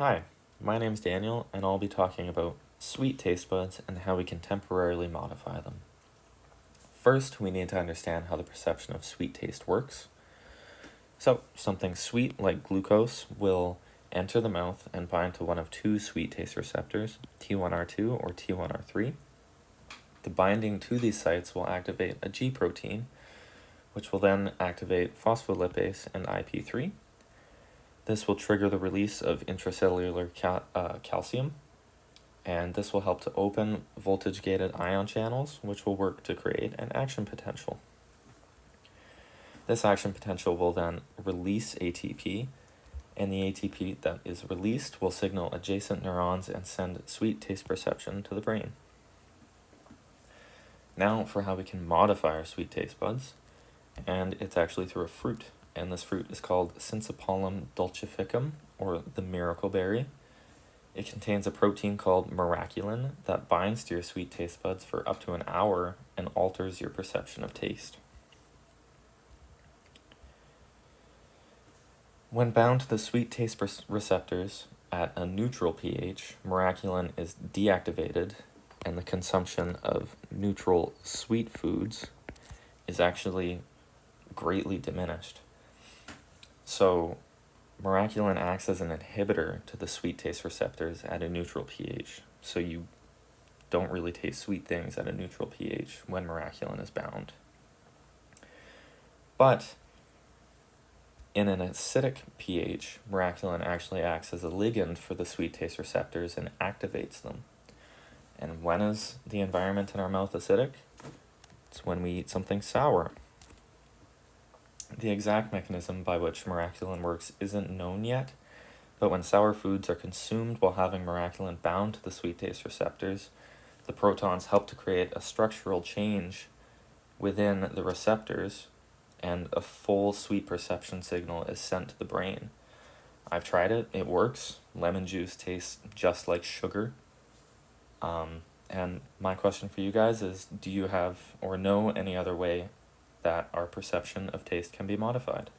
Hi, my name's Daniel, and I'll be talking about sweet taste buds and how we can temporarily modify them. First, we need to understand how the perception of sweet taste works. So, something sweet like glucose will enter the mouth and bind to one of two sweet taste receptors, T1R2 or T1R3. The binding to these sites will activate a G protein, which will then activate phospholipase and IP3. This will trigger the release of intracellular calcium, and this will help to open voltage-gated ion channels, which will work to create an action potential. This action potential will then release ATP, and the ATP that is released will signal adjacent neurons and send sweet taste perception to the brain. Now for how we can modify our sweet taste buds, and it's actually through a fruit, and this fruit is called Syncypalum dulcificum, or the miracle berry. It contains a protein called miraculin that binds to your sweet taste buds for up to an hour and alters your perception of taste. When bound to the sweet taste receptors at a neutral pH, miraculin is deactivated and the consumption of neutral sweet foods is actually greatly diminished. So miraculin acts as an inhibitor to the sweet taste receptors at a neutral pH, so you don't really taste sweet things at a neutral pH when miraculin is bound. But in an acidic pH, miraculin actually acts as a ligand for the sweet taste receptors and activates them. And when is the environment in our mouth acidic? It's when we eat something sour. The exact mechanism by which miraculin works isn't known yet, but when sour foods are consumed while having miraculin bound to the sweet taste receptors, the protons help to create a structural change within the receptors, and a full sweet perception signal is sent to the brain. I've tried it, it works. Lemon juice tastes just like sugar. And my question for you guys is, do you have or know any other way that our perception of taste can be modified?